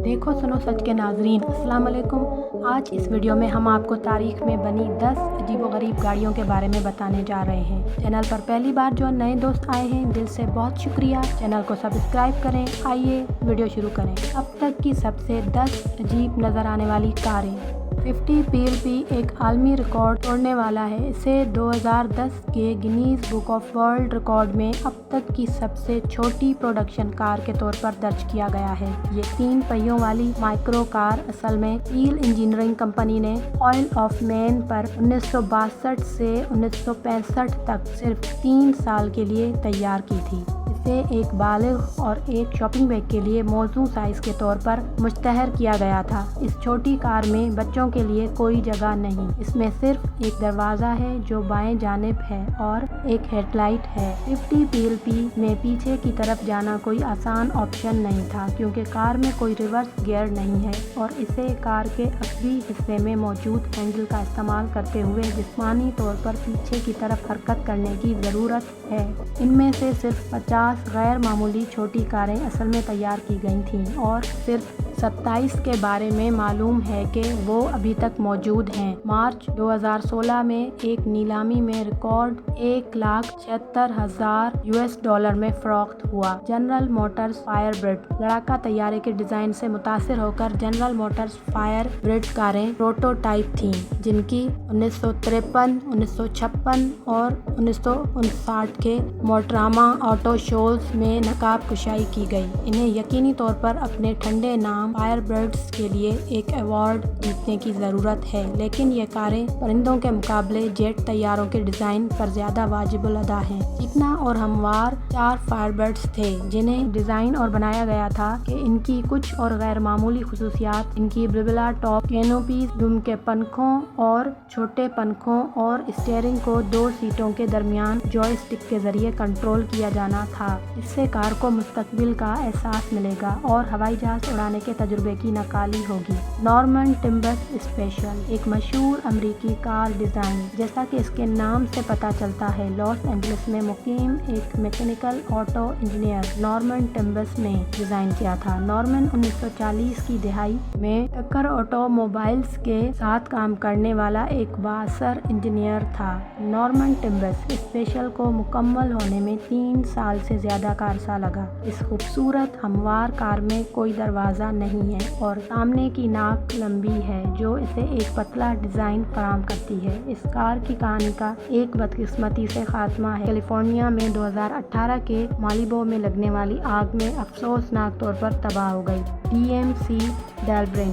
دیکھو سنو سچ کے ناظرین، السلام علیکم۔ آج اس ویڈیو میں ہم آپ کو تاریخ میں بنی 10 عجیب و غریب گاڑیوں کے بارے میں بتانے جا رہے ہیں۔ چینل پر پہلی بار جو نئے دوست آئے ہیں، دل سے بہت شکریہ۔ چینل کو سبسکرائب کریں۔ آئیے ویڈیو شروع کریں۔ اب تک کی سب سے 10 عجیب نظر آنے والی کاریں۔ 50 PLP ایک عالمی ریکارڈ توڑنے والا ہے۔ اسے 2010 کے Guinness book of world record میں اب تک کی سب سے چھوٹی پروڈکشن کار کے طور پر درج کیا گیا ہے۔ یہ 3 پہیوں والی مائکرو کار اصل میں ہیل انجینئرنگ کمپنی نے آئل آف مین پر 1962 سے 1965 تک صرف 3 سال کے لیے تیار کی تھی۔ اسے ایک بالغ اور ایک شاپنگ بیگ کے لیے موزوں سائز کے طور پر مشتہر کیا گیا تھا۔ اس چھوٹی کار میں بچوں کے لیے کوئی جگہ نہیں۔ اس میں صرف ایک دروازہ ہے جو بائیں جانب ہے اور ایک ہیڈ لائٹ ہے۔ 50 PLP میں پیچھے کی طرف جانا کوئی آسان آپشن نہیں تھا کیونکہ کار میں کوئی ریورس گیئر نہیں ہے اور اسے کار کے عقبی حصے میں موجود ہینڈل کا استعمال کرتے ہوئے جسمانی طور پر پیچھے کی طرف حرکت کرنے کی ضرورت ہے۔ ان میں سے صرف 50 غیر معمولی چھوٹی کاریں اصل میں تیار کی گئی تھیں اور صرف 27 کے بارے میں معلوم ہے کہ وہ ابھی تک موجود ہیں۔ مارچ 2016 میں ایک نیلامی میں ریکارڈ $1,76,000 میں فروخت ہوا۔ جنرل موٹرز فائر برڈ لڑاکا طیارے کے ڈیزائن سے متاثر ہو کر جنرل موٹرز فائر برڈ کاریں پروٹوٹائپ تھیں جن کی 1953، 1956 اور 1959 کے موٹراما آٹو شوز میں نقاب کشائی کی گئی۔ انہیں یقینی طور پر اپنے ٹھنڈے نام فائر برڈز کے لیے ایک ایوارڈ جیتنے کی ضرورت ہے، لیکن یہ کاریں پرندوں کے مقابلے جیٹ طیاروں کے ڈیزائن پر زیادہ واجب الادا ہیں۔ چکنا اور ہموار 4 فائر برڈز تھے جنہیں ڈیزائن اور بنایا گیا تھا کہ ان کی کچھ اور غیر معمولی خصوصیات ان کی بلبلا ٹاپ کینوپیز، ڈوم کے پنکھوں اور چھوٹے پنکھوں اور اسٹیئرنگ کو 2 سیٹوں کے درمیان جوائے اسٹک کے ذریعے کنٹرول کیا جانا تھا۔ اس سے کار کو مستقبل کا احساس ملے گا اور ہوائی جہاز اڑانے کے تجربے کی نقالی ہوگی۔ نارمن ٹمبس اسپیشل ایک مشہور امریکی کار ڈیزائن، جیسا کہ اس کے نام سے پتہ چلتا ہے، لاس اینجلس میں مقیم ایک میکینیکل آٹو انجینئر نارمن ٹمبس نے ڈیزائن کیا تھا۔ نارمن 1940 کی دہائی میں ٹکر آٹو موبائلز کے ساتھ کام کرنے والا ایک بااثر انجینئر تھا۔ نارمن ٹمبس اسپیشل کو مکمل ہونے میں 3 سال سے زیادہ کا عرصہ لگا۔ اس خوبصورت ہموار کار میں کوئی دروازہ نہیں ہے اور سامنے کی ناک لمبی ہے جو اسے ایک پتلا ڈیزائن فراہم کرتی ہے۔ اس کار کی کہانی کا ایک بدقسمتی سے خاتمہ ہے۔ کیلیفورنیا میں 2018 کے مالیبو میں لگنے والی آگ میں افسوسناک طور پر تباہ ہو گئی۔ DMC DeLorean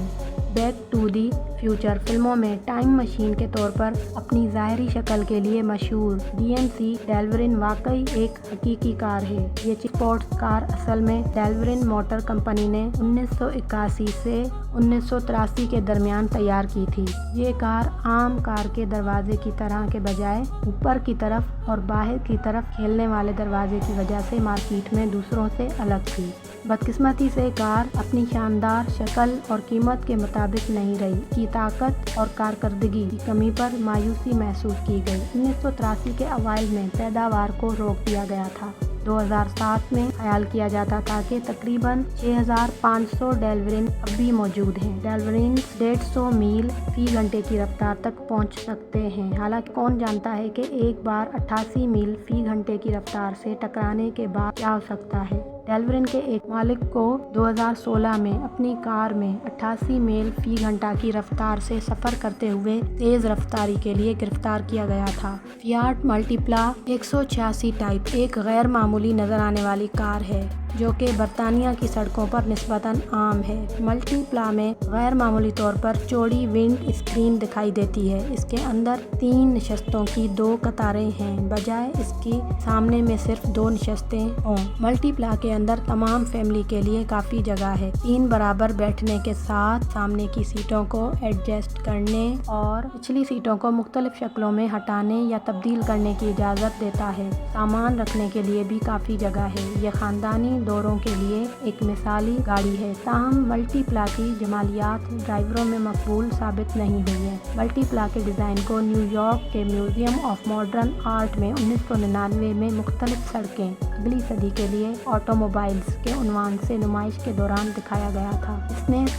Back to the Future فلموں میں ٹائم مشین کے طور پر اپنی ظاہری شکل کے لیے مشہور DMC ڈیلورین واقعی ایک حقیقی کار ہے۔ یہ اسپورٹس کار اصل میں ڈیلورین موٹر کمپنی نے 1981 سے 1983 کے درمیان تیار کی تھی۔ یہ کار عام کار کے دروازے کی طرح کے بجائے اوپر کی طرف اور باہر کی طرف کھلنے والے دروازے کی وجہ سے مارکیٹ میں دوسروں سے الگ تھی۔ بدقسمتی سے کار اپنی شاندار شکل اور قیمت کے مطابق نہیں رہی۔ کی طاقت اور کارکردگی کی کمی پر مایوسی محسوس کی گئی۔ 1983 کے اوائل میں پیداوار کو روک دیا گیا تھا۔ 2007 میں خیال کیا جاتا تھا کہ تقریباً 6500 ڈیلورین اب بھی موجود ہیں۔ ڈیلورینز 150 میل فی گھنٹے کی رفتار تک پہنچ سکتے ہیں، حالانکہ کون جانتا ہے کہ ایک بار 88 میل فی گھنٹے کی رفتار سے ٹکرانے کے بعد کیا ہو سکتا ہے۔ ڈیلورین کے ایک مالک کو 2016 میں اپنی کار میں 88 میل فی گھنٹہ کی رفتار سے سفر کرتے ہوئے تیز رفتاری کے لیے گرفتار کیا گیا تھا۔ فیاٹ ملٹیپلا 186 ٹائپ ایک غیر معمولی نظر آنے والی کار ہے جو کہ برطانیہ کی سڑکوں پر نسبتاً عام ہے۔ ملٹیپلا میں غیر معمولی طور پر چوڑی ونڈ اسکرین دکھائی دیتی ہے۔ اس کے اندر 3 نشستوں کی 2 قطاریں ہیں بجائے اس کی سامنے میں صرف 2 نشستیں ہوں۔ ملٹیپلا کے اندر تمام فیملی کے لیے کافی جگہ ہے۔ 3 برابر بیٹھنے کے ساتھ سامنے کی سیٹوں کو ایڈجسٹ کرنے اور پچھلی سیٹوں کو مختلف شکلوں میں ہٹانے یا تبدیل کرنے کی اجازت دیتا ہے۔ سامان رکھنے کے لیے بھی کافی جگہ ہے۔ یہ خاندانی دوروں کے لیے ایک مثالی گاڑی ہے، تاہم ملٹیپلا کی جمالیات ڈرائیوروں میں مقبول ثابت نہیں ہوئی ہیں۔ ملٹیپلا کے ڈیزائن کو نیو یارک کے میوزیم آف ماڈرن آرٹ میں 1999 میں مختلف سڑکیں اگلی صدی کے لیے آٹو موبائلز کے عنوان سے نمائش کے دوران دکھایا گیا تھا۔ اس نے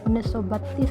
1932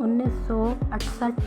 1968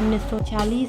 1940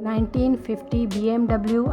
1950 BMW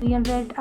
300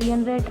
300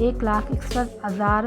1,61,000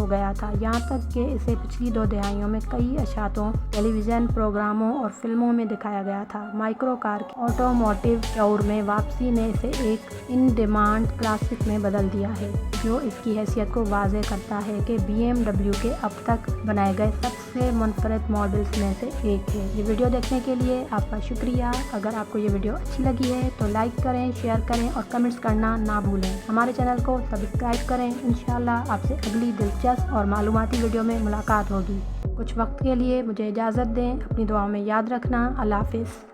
ہو گیا تھا، یہاں تک کہ اسے پچھلی 2 دہائیوں میں کئی اشاعتوں، ٹیلی ویژن پروگراموں اور فلموں میں دکھایا گیا تھا۔ مائکرو کار کی آٹوموٹیو شعور میں واپسی نے اسے ایک ان ڈیمانڈ کلاسک میں بدل دیا ہے، جو اس کی حیثیت کو واضح کرتا ہے کہ BMW کے اب تک بنائے گئے سب سے منفرد ماڈلز میں سے ایک ہے۔ یہ ویڈیو دیکھنے کے لیے آپ کا شکریہ۔ اگر آپ کو یہ ویڈیو اچھی لگی ہے تو لائک کریں، شیئر کریں اور کمنٹس کرنا نہ بھولیں۔ ہمارے چینل کو سبسکرائب کریں۔ انشاءاللہ آپ سے اگلی دلچسپ اور معلوماتی ویڈیو میں ملاقات ہوگی۔ کچھ وقت کے لیے مجھے اجازت دیں، اپنی دعاؤں میں یاد رکھنا۔ اللہ حافظ۔